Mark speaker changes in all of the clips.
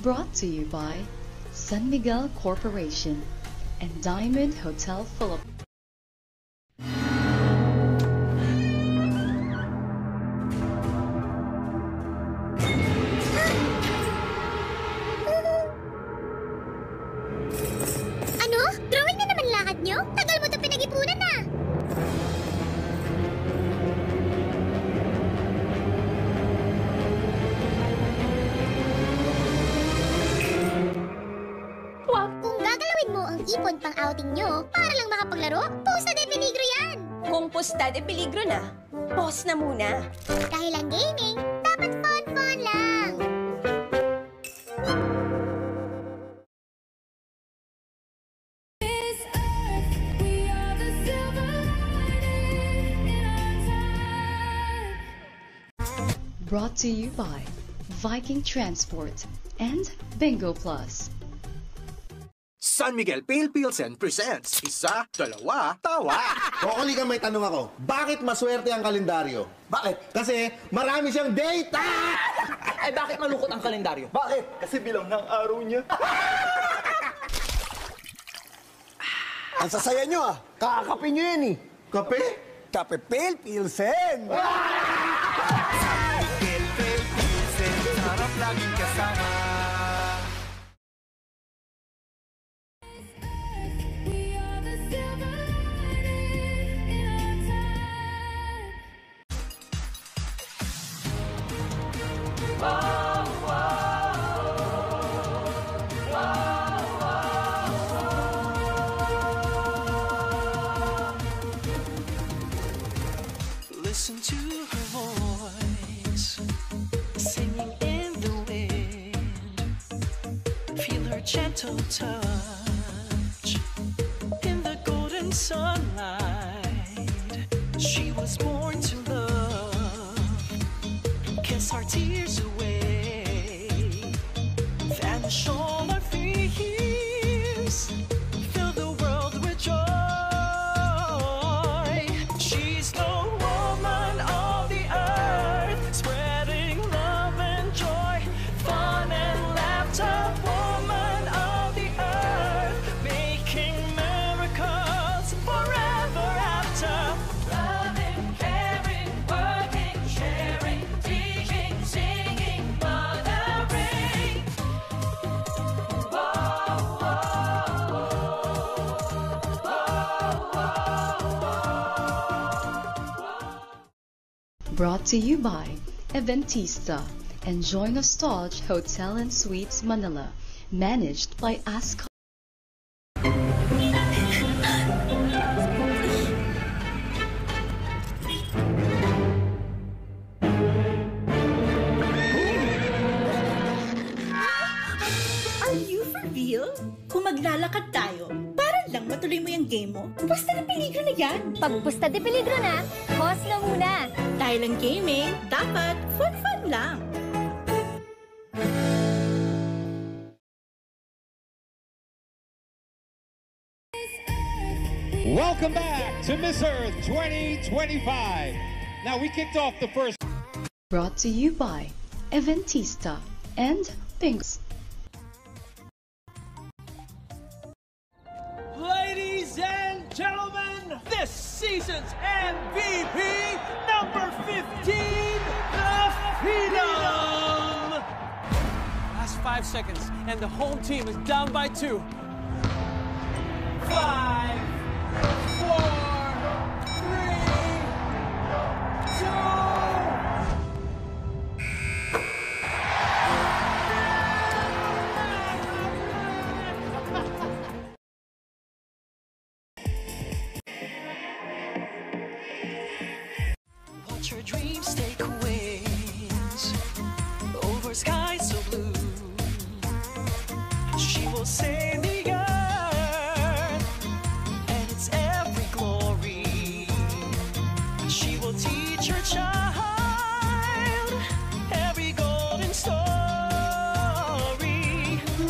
Speaker 1: Brought to you by San Miguel Corporation and Diamond Hotel Philippines.
Speaker 2: Ano? Drawing na naman lakad nyo? Tagal mo ito pinag-ipunan na! Kung gagalawin mo ang ipon pang outing nyo para lang makapaglaro, posta de peligro yan!
Speaker 3: Kung posta de peligro na, pause na muna.
Speaker 2: Dahil ang gaming, dapat fun-fun lang!
Speaker 1: Brought to you by Viking Transport and Bingo Plus.
Speaker 4: San Miguel Pale Pilsen presents Isa, Dalawa, Tawa.
Speaker 5: Kokoli ka, may tanong ako. Bakit maswerte ang kalendaryo?
Speaker 4: Bakit?
Speaker 5: Kasi marami siyang data!
Speaker 6: Ay, bakit malungkot ang kalendaryo?
Speaker 4: Bakit? Kasi bilang ng araw niya.
Speaker 5: Ang sasaya nyo ah. Kakakape nyo yan eh. Kape?
Speaker 4: Kape Pale Pilsen. San Miguel Pale Pilsen, sarap laging kasama.
Speaker 7: Listen to her voice, singing in the wind. Feel her gentle touch in the golden sunlight. She was born to love, kiss our tears away, vanish all our fears, fill the world with joy. She's the woman of the earth, spreading love and joy, fun and laughter. Woman of the earth, making miracles forever after. Loving, caring, working, sharing, teaching, singing, mothering.
Speaker 1: Brought to you by Eventista. Enjoy Nostalgia Hotel and Suites Manila. Managed by Ascom.
Speaker 8: Are you for real? Kung maglalakad tayo, para lang matuloy mo yung game mo, basta na peligro na yan.
Speaker 2: Pag pusta de peligro na, pause na muna!
Speaker 8: Dahil ang gaming, dapat fun-fun lang.
Speaker 9: Welcome back to Miss Earth 2025. Now we kicked off the first.
Speaker 1: Brought to you by Eventista and Pinks.
Speaker 6: Ladies and gentlemen, this season's MVP, number 15, the Phenom! Last 5 seconds, and the home team is down by 2. 5, 4, 3, 2.
Speaker 7: Watch your dreams take wings over skies so blue. She will sail the earth and its every glory. She will teach her child every golden story.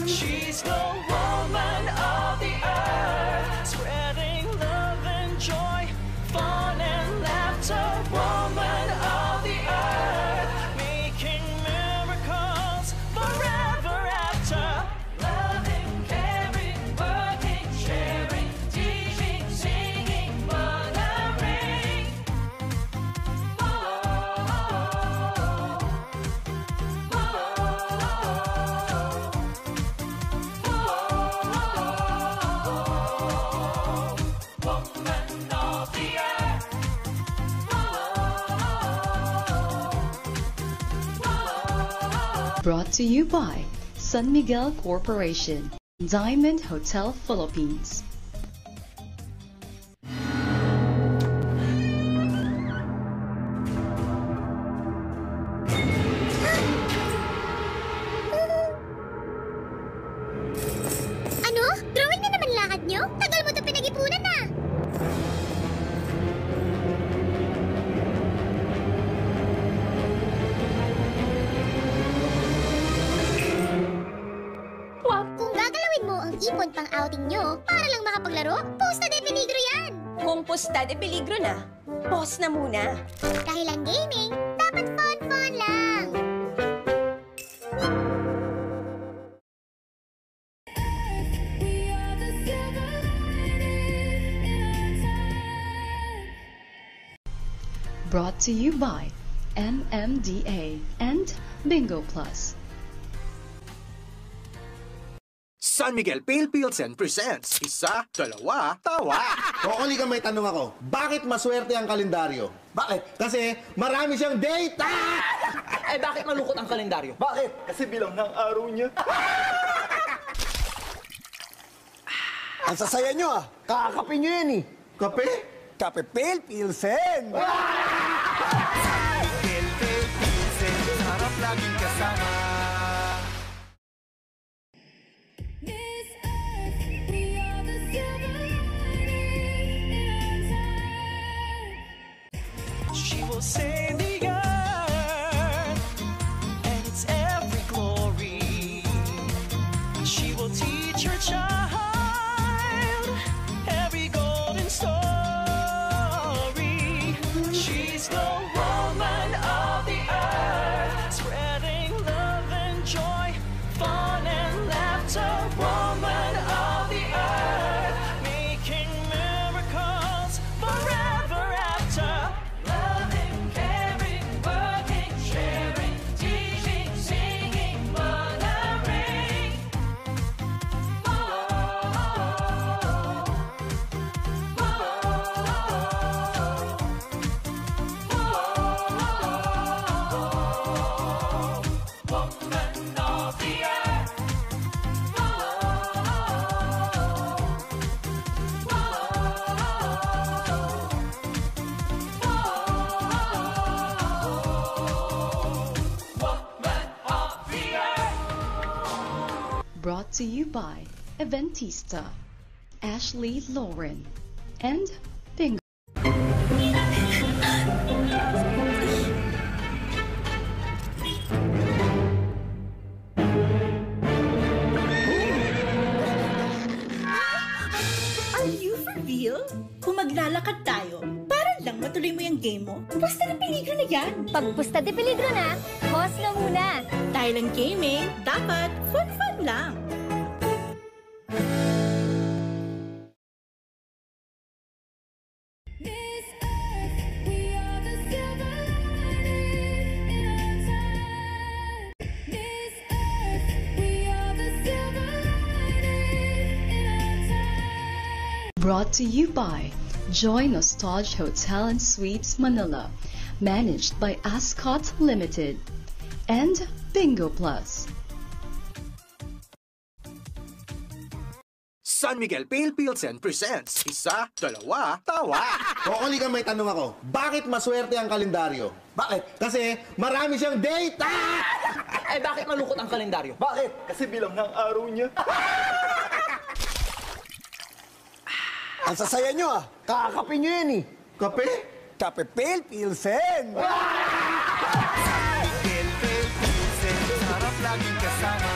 Speaker 7: She's the woman of the earth, spreading love and joy, fun and laughter. Woman of the earth, making miracles forever after.
Speaker 1: Brought to you by San Miguel Corporation, Diamond Hotel Philippines.
Speaker 2: Ano? Drawing na naman lakad nyo? Tagal mo ito pinag-ipunan na! Kung gagalawin mo ang ipon pang outing nyo para lang makapaglaro, pusta de peligro yan!
Speaker 3: Kung pusta de peligro na, pause na muna.
Speaker 2: Dahil ang gaming, dapat fun-fun lang!
Speaker 1: Brought to you by MMDA and Bingo Plus.
Speaker 4: San Miguel Pale Pilsen presents Isa, Dalawa, Tawa!
Speaker 5: Kokoli ka, may tanong ako. Bakit maswerte ang kalendaryo? Bakit? Kasi marami siyang data!
Speaker 10: Eh, bakit malungkot ang kalendaryo?
Speaker 5: Bakit?
Speaker 10: Kasi bilang ng araw niya.
Speaker 5: Ang sasaya nyo ah. Kakapin nyo yan eh. Kape? Kape Pale Pilsen!
Speaker 7: Sarap laging kasama. She will save the earth and its every glory. She will teach her child every golden story. She's the woman of the earth, spreading love and joy, fun and laughter. Woman of the earth, making miracles forever after. Loving, caring, working, sharing, teaching, singing, mothering. Woman of the earth. Woman of the earth.
Speaker 1: Brought to you by Eventista, Ashley Lauren, and Bingo.
Speaker 8: Are you for real? Kung maglalakad tayo, para lang matuloy mo yung game mo, pusta na peligro na yan.
Speaker 2: Pag pusta de peligro na, pause na muna!
Speaker 8: Dahil ang gaming, dapat fun-fun lang.
Speaker 1: Brought to you by Joy Nostalgia Hotel and Suites Manila, managed by Ascot Limited, and Bingo Plus.
Speaker 4: San Miguel Pale Pilsen presents Isa, Dalawa, Tawa!
Speaker 5: Kokoli ka, may tanong ako. Bakit maswerte ang kalendaryo? Bakit? Kasi marami siyang data!
Speaker 10: Eh, bakit malungkot ang kalendaryo?
Speaker 5: Bakit?
Speaker 10: Kasi bilang ng araw niya.
Speaker 5: Ang sasaya nyo ah. Kakapin nyo yan eh. Kape? Kape Pale Pilsen!
Speaker 7: Sarap laging kasama.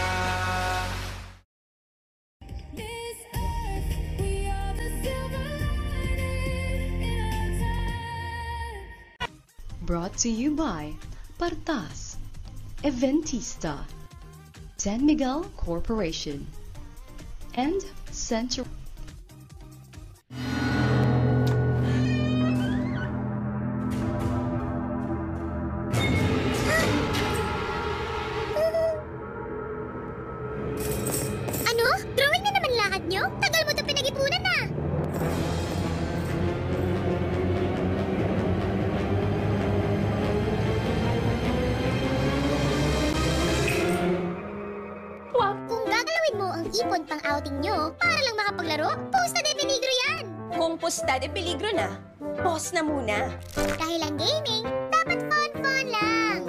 Speaker 1: Brought to you by Partas, Eventista, San Miguel Corporation, and Central.
Speaker 2: Ano? Drawing na naman lakad nyo? Tagal mo ito pinag-ipunan na! pang outing nyo para lang makapaglaro, Pusta de Peligro yan!
Speaker 3: Kung pusta de peligro na, pause na muna.
Speaker 2: Dahil ang gaming, dapat fun-fun lang!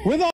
Speaker 9: With all